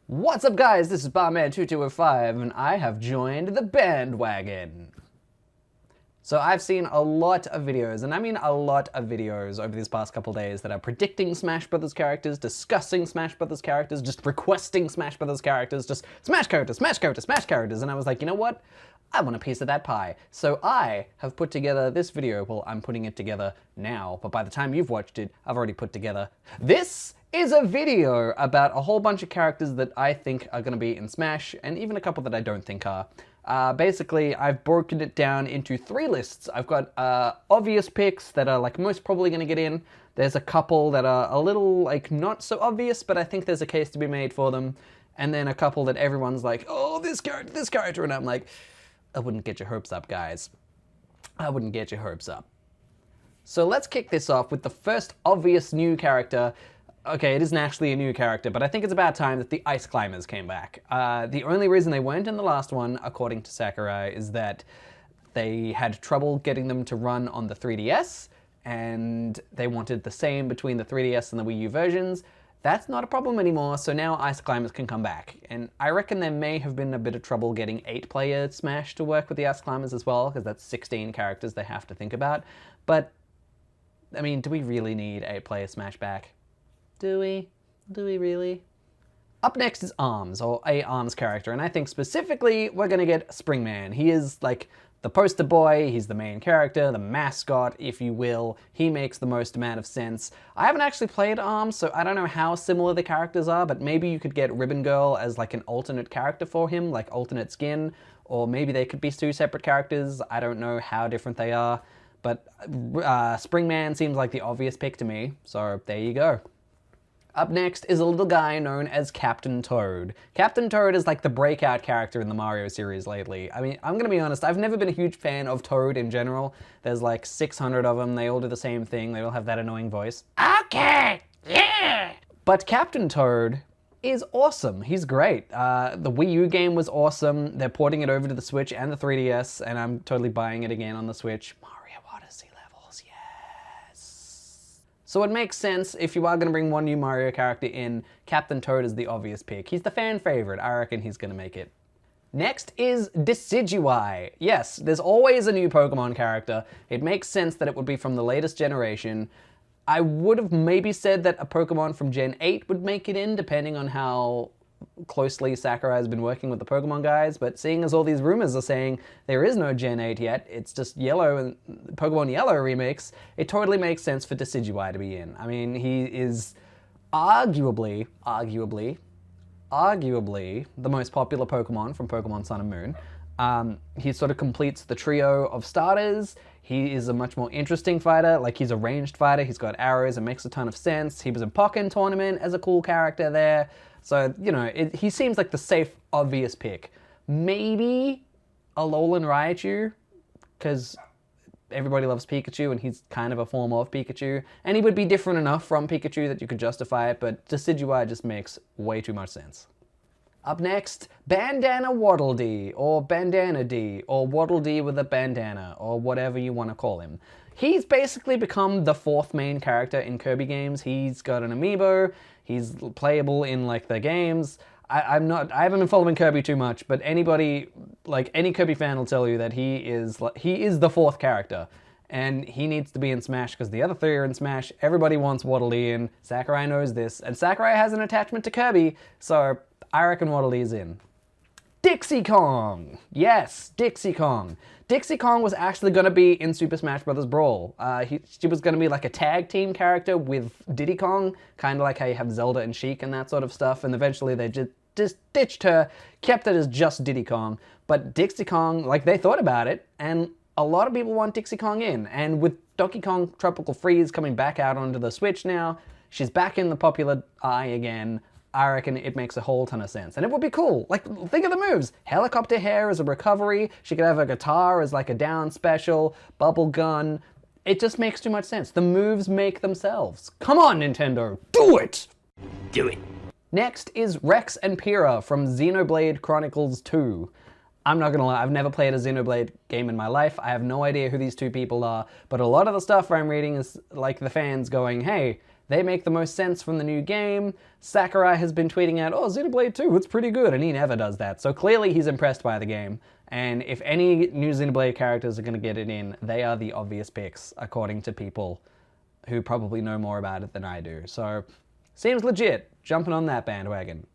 What's up, guys? This is Barnman2205, and I have joined the bandwagon. So I've seen a lot of videos, and I mean a lot of videos over these past couple days that are predicting Smash Brothers characters, discussing Smash Brothers characters, just requesting Smash Brothers characters, just Smash characters, Smash characters, Smash characters, and I was like, you know what? I want a piece of that pie. So I have put together this video. Well, I'm putting it together now, but by the time you've watched it, I've already put together this is a video about a whole bunch of characters that I think are going to be in Smash, and even a couple that I don't think are. Basically, I've broken it down into 3 lists. I've got obvious picks that are like most probably going to get in. There's a couple that are a little like not so obvious, but I think there's a case to be made for them. And then a couple that everyone's like, oh, this character, and I'm like, I wouldn't get your hopes up, guys. I wouldn't get your hopes up. So let's kick this off with the first obvious new character. Okay, it isn't actually a new character, but I think it's about time that the Ice Climbers came back. The only reason they weren't in the last one, according to Sakurai, is that they had trouble getting them to run on the 3DS, and they wanted the same between the 3DS and the Wii U versions. That's not a problem anymore, so now Ice Climbers can come back. And I reckon there may have been a bit of trouble getting 8-player Smash to work with the Ice Climbers as well, because that's 16 characters they have to think about. But, I mean, do we really need 8-player Smash back? Do we? Do we really? Up next is Arms, or a Arms character, and I think specifically we're gonna get Springman. He is like the poster boy, he's the main character, the mascot, if you will. He makes the most amount of sense. I haven't actually played Arms, so I don't know how similar the characters are, but maybe you could get Ribbon Girl as like an alternate character for him, like alternate skin, or maybe they could be 2 separate characters. I don't know how different they are, but Springman seems like the obvious pick to me, so there you go. Up next is a little guy known as Captain Toad. Captain Toad is like the breakout character in the Mario series lately. I mean, I'm gonna be honest, I've never been a huge fan of Toad in general. There's like 600 of them, they all do the same thing, they all have that annoying voice. Okay, yeah! But Captain Toad is awesome, he's great. The Wii U game was awesome, they're porting it over to the Switch and the 3DS, and I'm totally buying it again on the Switch. Mario Odyssey levels, yes! So it makes sense, if you are going to bring one new Mario character in, Captain Toad is the obvious pick. He's the fan favorite. I reckon he's going to make it. Next is Decidueye. Yes, there's always a new Pokemon character. It makes sense that it would be from the latest generation. I would have maybe said that a Pokemon from Gen 8 would make it in, depending on how closely Sakurai has been working with the Pokemon guys, but seeing as all these rumors are saying there is no Gen 8 yet, it's just Yellow and Pokemon Yellow remakes, it totally makes sense for Decidueye to be in. I mean, he is arguably the most popular Pokemon from Pokemon Sun and Moon. He sort of completes the trio of starters. He is a much more interesting fighter, like he's a ranged fighter, he's got arrows, it makes a ton of sense. He was in Pokken Tournament as a cool character there. So, you know, he seems like the safe, obvious pick. Maybe a Alolan Raichu, because everybody loves Pikachu and he's kind of a form of Pikachu. And he would be different enough from Pikachu that you could justify it, but Decidueye just makes way too much sense. Up next, Bandana Waddle Dee, or Bandana Dee, or Waddle Dee with a bandana, or whatever you want to call him. He's basically become the 4th main character in Kirby games. He's got an amiibo, he's playable in like the games. I haven't been following Kirby too much, but anybody, like any Kirby fan will tell you that he is the 4th character. And he needs to be in Smash because the other 3 are in Smash. Everybody wants Waddle Dee in. Sakurai knows this, and Sakurai has an attachment to Kirby, so I reckon Waddle Dee is in. Dixie Kong! Yes, Dixie Kong. Dixie Kong was actually going to be in Super Smash Bros. Brawl. She was going to be like a tag team character with Diddy Kong, kind of like how you have Zelda and Sheik and that sort of stuff, and eventually they just ditched her, kept it as just Diddy Kong. But Dixie Kong, like they thought about it, and a lot of people want Dixie Kong in, and with Donkey Kong Tropical Freeze coming back out onto the Switch now, she's back in the popular eye again. I reckon it makes a whole ton of sense. And it would be cool. Like, think of the moves. Helicopter hair as a recovery. She could have a guitar as like a down special. Bubble gun. It just makes too much sense. The moves make themselves. Come on, Nintendo. Do it! Do it. Next is Rex and Pyrrha from Xenoblade Chronicles 2. I'm not gonna lie, I've never played a Xenoblade game in my life. I have no idea who these 2 people are, but a lot of the stuff I'm reading is like the fans going, hey, They make the most sense from the new game. Sakurai has been tweeting out, oh, Xenoblade 2, it's pretty good, and he never does that. So clearly he's impressed by the game. And if any new Xenoblade characters are going to get it in, they are the obvious picks, according to people who probably know more about it than I do. So, seems legit, jumping on that bandwagon.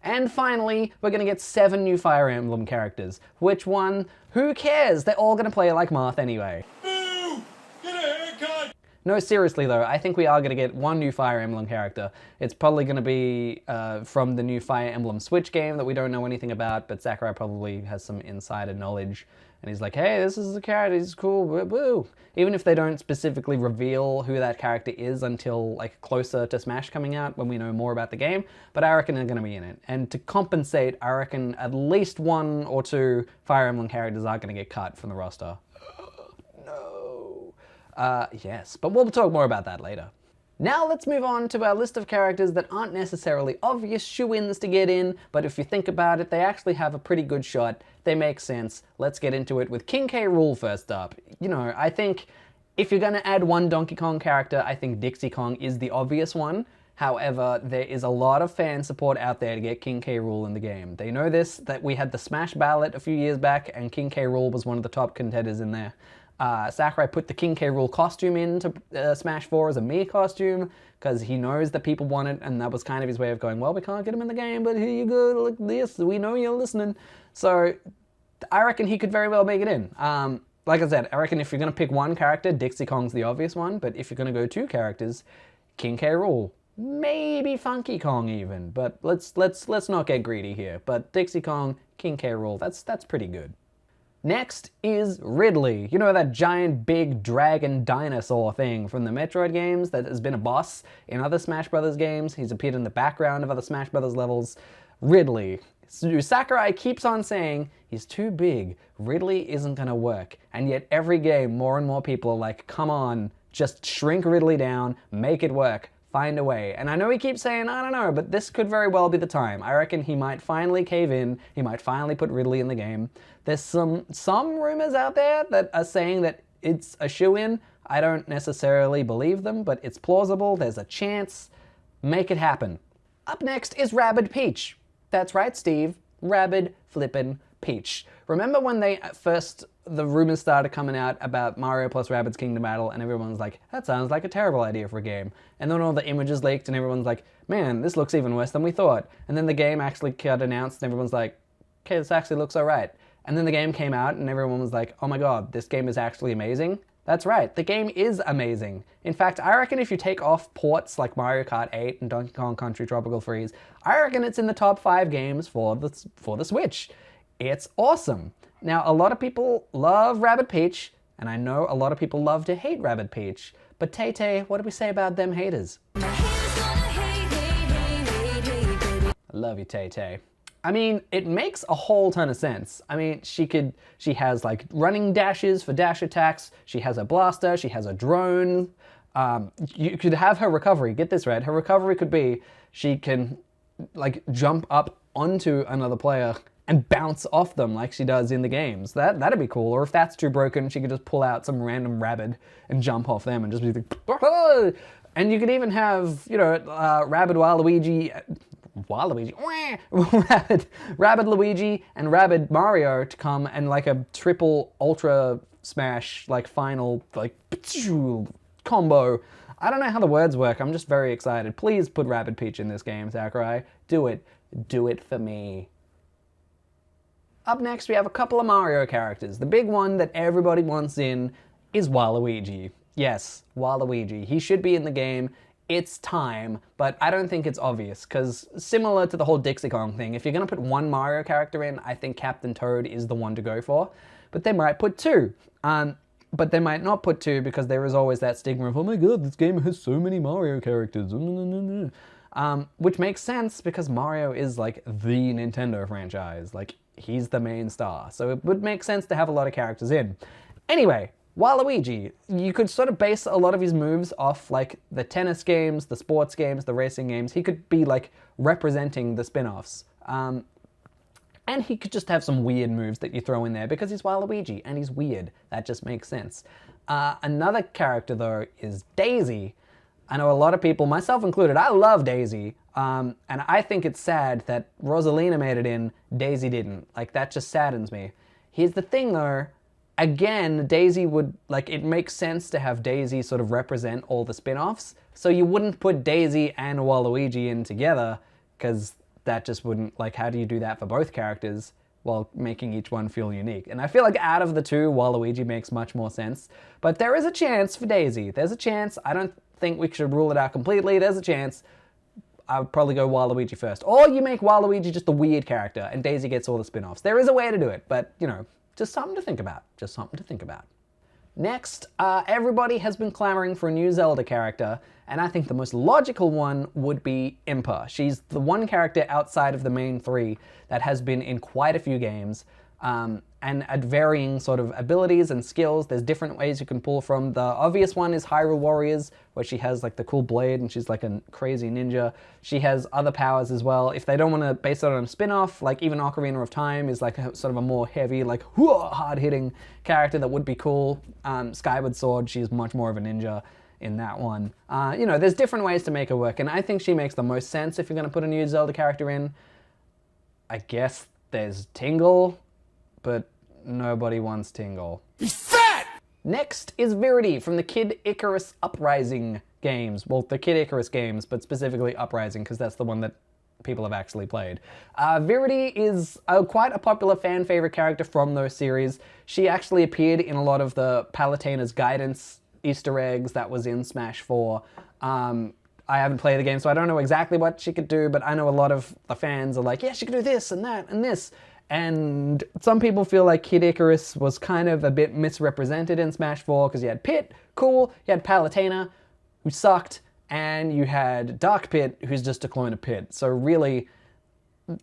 And finally, we're going to get 7 new Fire Emblem characters. Which one? Who cares? They're all going to play like Marth anyway. Boo! Get a haircut! No, seriously though, I think we are going to get 1 new Fire Emblem character. It's probably going to be from the new Fire Emblem Switch game that we don't know anything about, but Sakurai probably has some insider knowledge. And he's like, hey, this is the character, he's cool, woo. Even if they don't specifically reveal who that character is until like closer to Smash coming out, when we know more about the game, but I reckon they're going to be in it. And to compensate, I reckon at least 1 or 2 Fire Emblem characters are going to get cut from the roster. No. Yes, but we'll talk more about that later. Now let's move on to our list of characters that aren't necessarily obvious shoo-ins to get in, but if you think about it, they actually have a pretty good shot. They make sense. Let's get into it with King K. Rool first up. You know, I think if you're gonna add 1 Donkey Kong character, I think Dixie Kong is the obvious one. However, there is a lot of fan support out there to get King K. Rool in the game. They know this, that we had the Smash ballot a few years back, and King K. Rool was one of the top contenders in there. Sakurai put the King K. Rool costume into Smash 4 as a Mii costume because he knows that people want it, and that was kind of his way of going, well, we can't get him in the game, but here you go, look at this, we know you're listening. So I reckon he could very well make it in. Like I said, I reckon if you're going to pick 1 character, Dixie Kong's the obvious one, but if you're going to go 2 characters, King K. Rool, maybe Funky Kong even, but let's not get greedy here. But Dixie Kong, King K. Rool, that's pretty good. Next is Ridley. You know, that giant big dragon dinosaur thing from the Metroid games that has been a boss in other Smash Brothers games. He's appeared in the background of other Smash Brothers levels. Ridley. Sakurai keeps on saying he's too big. Ridley isn't gonna work. And yet every game, more and more people are like, come on, just shrink Ridley down, make it work. Find a way. And I know he keeps saying, I don't know, but this could very well be the time. I reckon he might finally cave in. He might finally put Ridley in the game. There's some rumors out there that are saying that it's a shoo-in. I don't necessarily believe them, but it's plausible. There's a chance. Make it happen. Up next is Rabid Peach. That's right, Steve. Rabid flippin' Peach. Remember when the rumors started coming out about Mario plus Rabbids Kingdom Battle, and everyone's like, that sounds like a terrible idea for a game. And then all the images leaked and everyone's like, man, this looks even worse than we thought. And then the game actually got announced and everyone's like, okay, this actually looks alright. And then the game came out and everyone was like, oh my god, this game is actually amazing. That's right, the game is amazing. In fact, I reckon if you take off ports like Mario Kart 8 and Donkey Kong Country Tropical Freeze, I reckon it's in the top 5 games for the Switch. It's awesome. Now, a lot of people love Rabid Peach, and I know a lot of people love to hate Rabid Peach, but Tay-Tay, what do we say about them haters? I love you, Tay-Tay. I mean, it makes a whole ton of sense. I mean, she has like running dashes for dash attacks, she has a blaster, she has a drone. You could have her recovery, get this right, her recovery could be, she can like jump up onto another player and bounce off them like she does in the games. That'd be cool. Or if that's too broken, she could just pull out some random rabbit and jump off them and just be like, oh! And you could even have, you know, Rabid Waluigi, Rabid Luigi and Rabid Mario to come and like a triple ultra smash, like final, like combo. I don't know how the words work. I'm just very excited. Please put Rabid Peach in this game, Sakurai. Do it. Do it for me. Up next, we have a couple of Mario characters. The big one that everybody wants in is Waluigi. Yes, Waluigi. He should be in the game. It's time, but I don't think it's obvious, because similar to the whole Dixie Kong thing, if you're going to put 1 Mario character in, I think Captain Toad is the one to go for. But they might put 2. But they might not put 2 because there is always that stigma of, oh my god, this game has so many Mario characters. Which makes sense because Mario is like the Nintendo franchise. Like, he's the main star. So it would make sense to have a lot of characters in. Anyway, Waluigi, you could sort of base a lot of his moves off like the tennis games, the sports games, the racing games. He could be like representing the spin-offs. And he could just have some weird moves that you throw in there because he's Waluigi and he's weird. That just makes sense. Another character though is Daisy. I know a lot of people, myself included, I love Daisy, and I think it's sad that Rosalina made it in, Daisy didn't. Like, that just saddens me. Here's the thing though, again, Daisy would, like, it makes sense to have Daisy sort of represent all the spin-offs, so you wouldn't put Daisy and Waluigi in together, because that just wouldn't, like, how do you do that for both characters while making each one feel unique? And I feel like out of the two, Waluigi makes much more sense, but there is a chance for Daisy. There's a chance. I don't think we should rule it out completely. There's a chance. I would probably go Waluigi first. Or you make Waluigi just a weird character and Daisy gets all the spin-offs. There is a way to do it, but, you know, just something to think about. Just something to think about. Next, everybody has been clamoring for a new Zelda character, and I think the most logical one would be Impa. She's the one character outside of the main three that has been in quite a few games, and at varying sort of abilities and skills. There's different ways you can pull from. The obvious one is Hyrule Warriors, where she has like the cool blade and she's like a crazy ninja. She has other powers as well. If they don't want to base it on a spin-off, like even Ocarina of Time is like sort of a more heavy, like hard-hitting character that would be cool. Skyward Sword, she's much more of a ninja in that one. You know, there's different ways to make it work, and I think she makes the most sense if you're going to put a new Zelda character in. I guess there's Tingle, but nobody wants Tingle. He's fat! Next is Viridi from the Kid Icarus Uprising games. Well, the Kid Icarus games, but specifically Uprising, because that's the one that people have actually played. Viridi is quite a popular fan favorite character from those series. She actually appeared in a lot of the Palutena's Guidance Easter eggs that was in Smash 4. I haven't played the game, so I don't know exactly what she could do, but I know a lot of the fans are like, yeah, she could do this and that and this. And some people feel like Kid Icarus was kind of a bit misrepresented in Smash 4, because you had Pit, cool, you had Palutena, who sucked, and you had Dark Pit, who's just a clone of Pit. So really,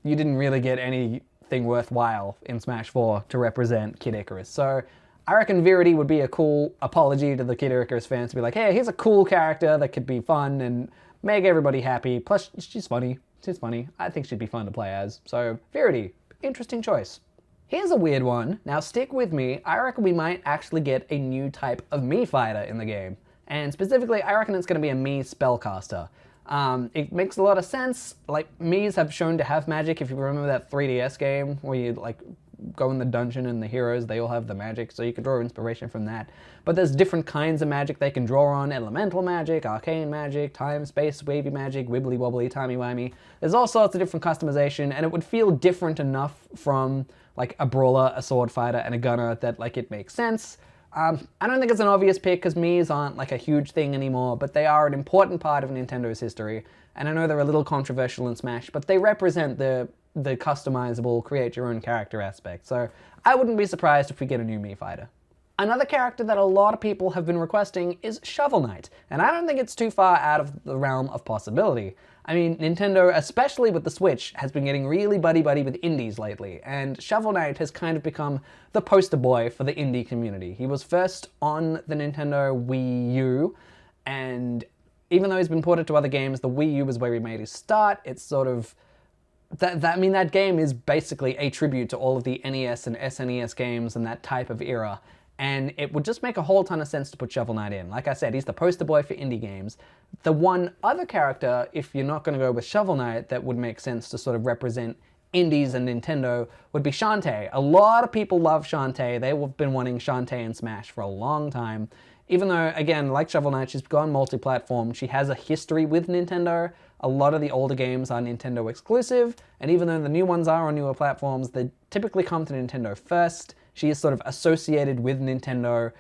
you didn't really get anything worthwhile in Smash 4 to represent Kid Icarus. So I reckon Viridi would be a cool apology to the Kid Icarus fans to be like, hey, here's a cool character that could be fun and make everybody happy. Plus, she's funny. She's funny. I think she'd be fun to play as. So, Viridi, interesting choice. Here's a weird one. Now, stick with me. I reckon we might actually get a new type of Mii fighter in the game. And specifically, I reckon it's going to be a Mii spellcaster. It makes a lot of sense. Like, Miis have shown to have magic. If you remember that 3DS game where you, like, go in the dungeon and the heroes, they all have the magic, so you can draw inspiration from that. But there's different kinds of magic they can draw on: elemental magic, arcane magic, time, space, wavy magic, wibbly wobbly, timey-wimey. There's all sorts of different customization, and it would feel different enough from like a brawler, a sword fighter, and a gunner that like it makes sense. I don't think it's an obvious pick because Miis aren't like a huge thing anymore, but they are an important part of Nintendo's history. And I know they're a little controversial in Smash, but they represent the customizable, create your own character aspect. So I wouldn't be surprised if we get a new Mii fighter. Another character that a lot of people have been requesting is Shovel Knight, and I don't think it's too far out of the realm of possibility. I mean, Nintendo, especially with the Switch, has been getting really buddy-buddy with indies lately, and Shovel Knight has kind of become the poster boy for the indie community. He was first on the Nintendo Wii U, and even though he's been ported to other games, the Wii U was where he made his start. It's sort of that game is basically a tribute to all of the NES and SNES games and that type of era. And it would just make a whole ton of sense to put Shovel Knight in. Like I said, he's the poster boy for indie games. The one other character, if you're not going to go with Shovel Knight, that would make sense to sort of represent indies and Nintendo would be Shantae. A lot of people love Shantae. They've been wanting Shantae in Smash for a long time. Even though, again, like Shovel Knight, she's gone multi-platform. She has a history with Nintendo. A lot of the older games are Nintendo exclusive, and even though the new ones are on newer platforms, they typically come to Nintendo first. She is sort of associated with Nintendo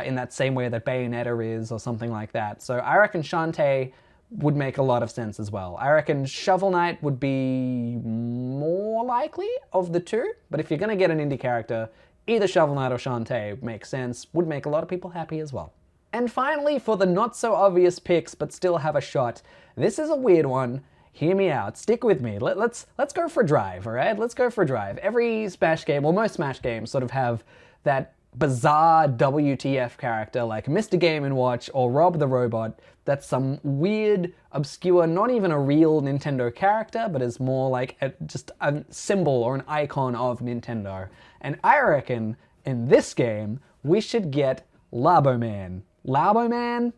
in that same way that Bayonetta is, or something like that. So I reckon Shantae would make a lot of sense as well. I reckon Shovel Knight would be more likely of the two, but if you're going to get an indie character, either Shovel Knight or Shantae makes sense, would make a lot of people happy as well. And finally, for the not-so-obvious picks, but still have a shot, this is a weird one. Hear me out. Stick with me. Let's go for a drive, all right? Let's go for a drive. Every Smash game, well, most Smash games sort of have that bizarre WTF character like Mr. Game & Watch or Rob the Robot that's some weird, obscure, not even a real Nintendo character, but is more like just a symbol or an icon of Nintendo. And I reckon in this game, we should get Labo Man. Labo Man,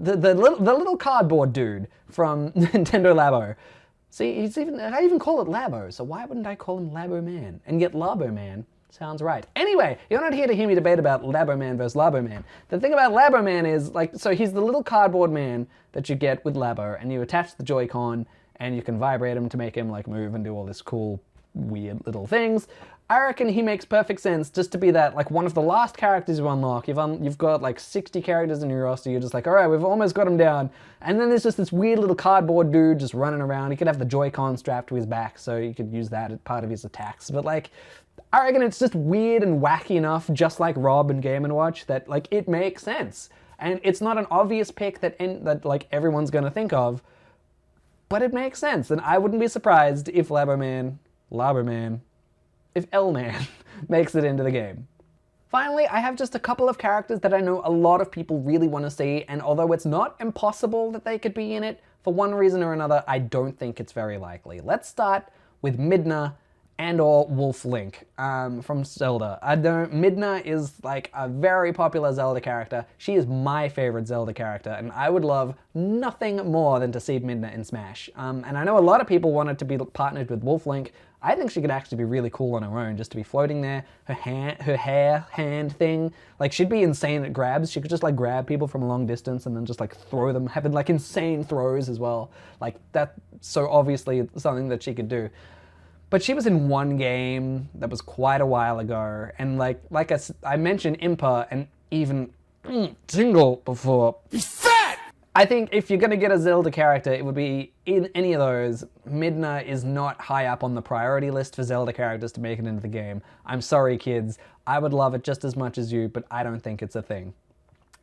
the little cardboard dude from Nintendo Labo. See, I even call it Labo, so why wouldn't I call him Labo Man? And yet Labo Man sounds right. Anyway, you're not here to hear me debate about Labo Man versus Labo Man. The thing about Labo Man is, like, so he's the little cardboard man that you get with Labo, and you attach the Joy-Con, and you can vibrate him to make him, like, move and do all this cool, weird little things. I reckon he makes perfect sense just to be that, like, one of the last characters you unlock. You've got, like, 60 characters in your roster. You're just like, all right, we've almost got him down. And then there's just this weird little cardboard dude just running around. He could have the Joy-Con strapped to his back, so you could use that as part of his attacks. But, like, I reckon it's just weird and wacky enough, just like Rob and Game & Watch, that, like, it makes sense. And it's not an obvious pick that like, everyone's gonna think of, but it makes sense. And I wouldn't be surprised if Labberman, if L-Man makes it into the game. Finally, I have just a couple of characters that I know a lot of people really want to see, and although it's not impossible that they could be in it, for one reason or another, I don't think it's very likely. Let's start with Midna and/or Wolf Link from Zelda. Midna is like a very popular Zelda character. She is my favorite Zelda character, and I would love nothing more than to see Midna in Smash. And I know a lot of people wanted to be partnered with Wolf Link. I think she could actually be really cool on her own, just to be floating there, her hand thing. Like, she'd be insane at grabs. She could just, like, grab people from a long distance and then just, like, throw them, having, like, insane throws as well. Like, that's so obviously something that she could do. But she was in one game that was quite a while ago, and like I mentioned Impa and even Tingle before. He's fat! I think if you're gonna get a Zelda character, it would be in any of those. Midna is not high up on the priority list for Zelda characters to make it into the game. I'm sorry, kids. I would love it just as much as you, but I don't think it's a thing.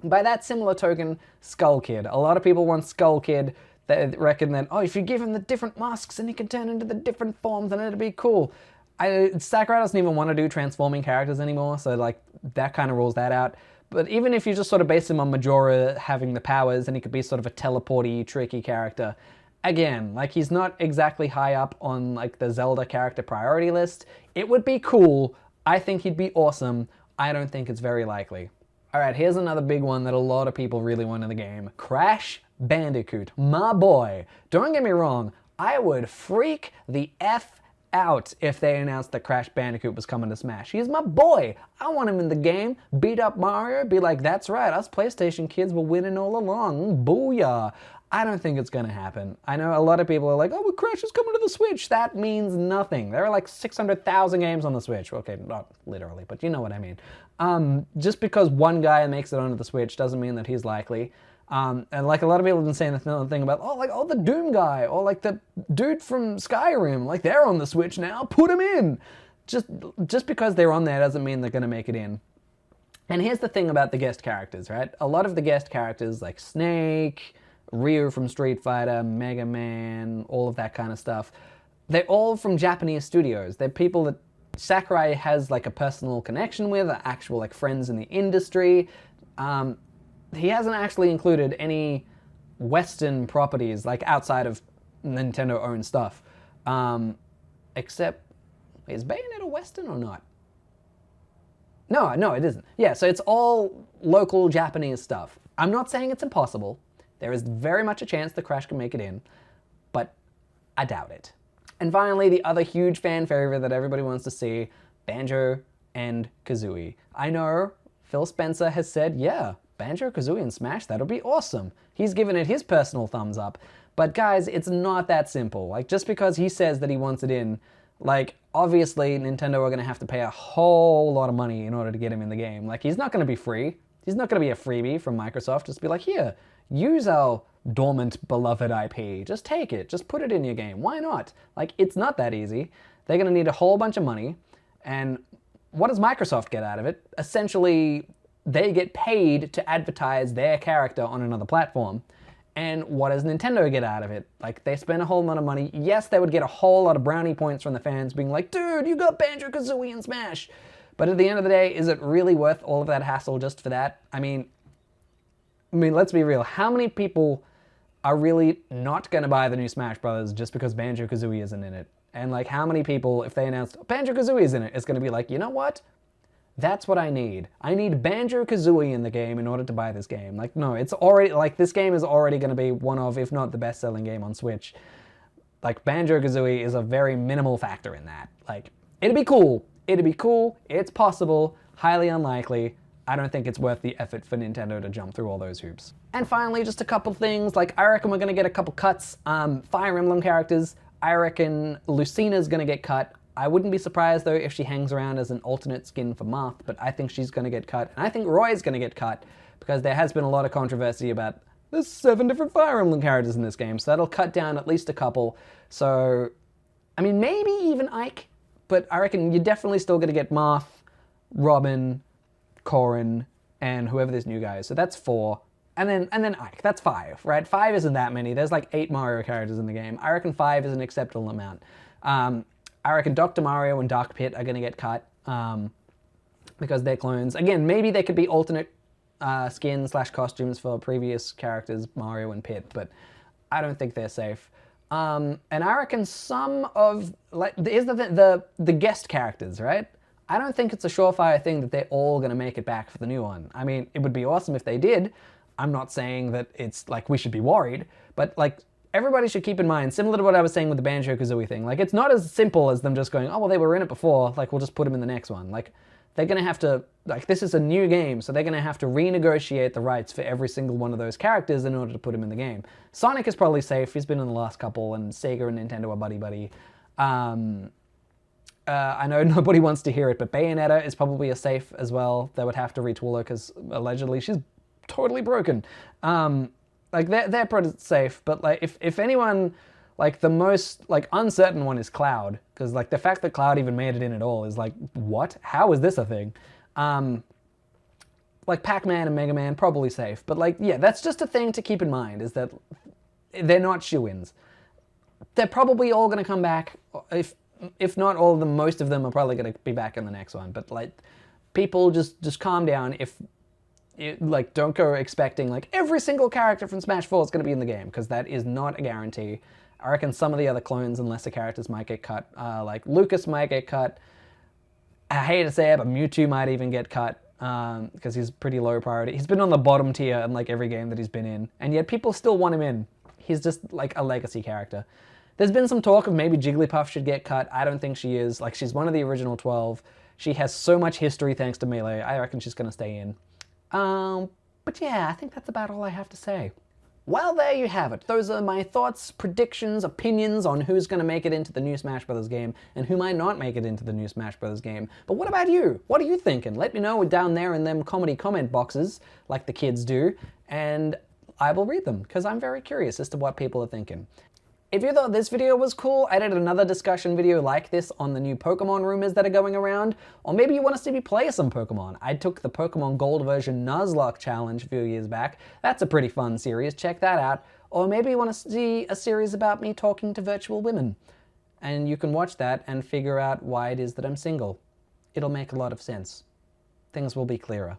By that similar token, Skull Kid. A lot of people want Skull Kid. They reckon that, oh, if you give him the different masks and he can turn into the different forms, then it'd be cool. Sakurai doesn't even want to do transforming characters anymore, so like that kind of rules that out. But even if you just sort of base him on Majora having the powers and he could be sort of a teleporty, tricky character, again, like he's not exactly high up on like the Zelda character priority list. It would be cool. I think he'd be awesome. I don't think it's very likely. All right, here's another big one that a lot of people really want in the game. Crash Bandicoot, my boy. Don't get me wrong, I would freak the F out if they announced that Crash Bandicoot was coming to Smash. He's my boy. I want him in the game, beat up Mario, be like, that's right, us PlayStation kids were winning all along. Booyah. I don't think it's gonna happen. I know a lot of people are like, oh, well, Crash is coming to the Switch. That means nothing. There are like 600,000 games on the Switch. Okay, not literally, but you know what I mean. Just because one guy makes it onto the Switch doesn't mean that he's likely. And like a lot of people have been saying the thing about, oh, the Doom guy, or like the dude from Skyrim, like they're on the Switch now, put them in. Just because they're on there doesn't mean they're gonna make it in. And here's the thing about the guest characters, right? A lot of the guest characters like Snake, Ryu from Street Fighter, Mega Man, all of that kind of stuff, they're all from Japanese studios. They're people that Sakurai has like a personal connection with, actual like friends in the industry. He hasn't actually included any Western properties like outside of Nintendo-owned stuff. Except, is Bayonetta Western or not? No, it isn't. Yeah, so it's all local Japanese stuff. I'm not saying it's impossible. There is very much a chance that Crash can make it in, but I doubt it. And finally, the other huge fan favorite that everybody wants to see, Banjo and Kazooie. I know Phil Spencer has said, yeah, Banjo Kazooie in Smash, that'll be awesome. He's given it his personal thumbs up. But guys, it's not that simple. Like, just because he says that he wants it in, like, obviously Nintendo are gonna have to pay a whole lot of money in order to get him in the game. Like, he's not gonna be free. He's not gonna be a freebie from Microsoft. Just be like, here, use our dormant, beloved IP. Just take it. Just put it in your game. Why not? Like, it's not that easy. They're going to need a whole bunch of money. And what does Microsoft get out of it? Essentially, they get paid to advertise their character on another platform. And what does Nintendo get out of it? Like, they spend a whole lot of money. Yes, they would get a whole lot of brownie points from the fans being like, dude, you got Banjo Kazooie in Smash. But at the end of the day, is it really worth all of that hassle just for that? I mean, let's be real. How many people are really not going to buy the new Smash Brothers just because Banjo Kazooie isn't in it? And like, how many people, if they announced Banjo Kazooie is in it, it's going to be like, you know what? That's what I need. I need Banjo Kazooie in the game in order to buy this game. Like, no, it's already, like, this game is already going to be one of, if not the best-selling game on Switch. Like, Banjo Kazooie is a very minimal factor in that. Like, it'd be cool. It'd be cool. It's possible. Highly unlikely. I don't think it's worth the effort for Nintendo to jump through all those hoops. And finally, just a couple things. Like, I reckon we're going to get a couple cuts. Fire Emblem characters. I reckon Lucina's going to get cut. I wouldn't be surprised, though, if she hangs around as an alternate skin for Marth, but I think she's going to get cut. And I think Roy's going to get cut, because there has been a lot of controversy about there's 7 different Fire Emblem characters in this game, so that'll cut down at least a couple. So, I mean, maybe even Ike, but I reckon you're definitely still going to get Marth, Robin, Corrin, and whoever this new guy is. So that's 4. And then Ike, that's 5, right? 5 isn't that many. There's like 8 Mario characters in the game. I reckon 5 is an acceptable amount. I reckon Dr. Mario and Dark Pit are going to get cut because they're clones. Again, maybe they could be alternate skins / costumes for previous characters, Mario and Pit, but I don't think they're safe. And I reckon some of, like, is the guest characters, right? I don't think it's a surefire thing that they're all going to make it back for the new one. I mean, it would be awesome if they did. I'm not saying that it's like we should be worried, but like, everybody should keep in mind, similar to what I was saying with the Banjo Kazooie thing, like, it's not as simple as them just going, oh, well, they were in it before, like, we'll just put them in the next one. Like, they're going to have to, like, this is a new game, so they're going to have to renegotiate the rights for every single one of those characters in order to put them in the game. Sonic is probably safe. He's been in the last couple, and Sega and Nintendo are buddy-buddy. I know nobody wants to hear it, but Bayonetta is probably a safe as well. They would have to retool her, because allegedly she's totally broken. Like, they're pretty safe, but like, if anyone, like, the most, like, uncertain one is Cloud, because, like, the fact that Cloud even made it in at all is like, what? How is this a thing? Like, Pac-Man and Mega Man, probably safe, but, like, yeah, that's just a thing to keep in mind, is that they're not shoo-ins. They're probably all going to come back. If not all of them, most of them are probably going to be back in the next one, but, like, people just calm down. Like, don't go expecting, like, every single character from Smash 4 is going to be in the game, because that is not a guarantee. I reckon some of the other clones and lesser characters might get cut. Like, Lucas might get cut. I hate to say it, but Mewtwo might even get cut, because he's pretty low priority. He's been on the bottom tier in, like, every game that he's been in, and yet people still want him in. He's just, like, a legacy character. There's been some talk of maybe Jigglypuff should get cut. I don't think she is. Like, she's one of the original 12. She has so much history thanks to Melee. I reckon she's going to stay in. But yeah, I think that's about all I have to say. Well, there you have it. Those are my thoughts, predictions, opinions on who's going to make it into the new Smash Bros. Game and who might not make it into the new Smash Bros. Game. But what about you? What are you thinking? Let me know down there in them comedy comment boxes, like the kids do, and I will read them, because I'm very curious as to what people are thinking. If you thought this video was cool, I did another discussion video like this on the new Pokemon rumors that are going around, or maybe you want to see me play some Pokemon. I took the Pokemon Gold version Nuzlocke challenge a few years back. That's a pretty fun series, check that out. Or maybe you want to see a series about me talking to virtual women. And you can watch that and figure out why it is that I'm single. It'll make a lot of sense. Things will be clearer.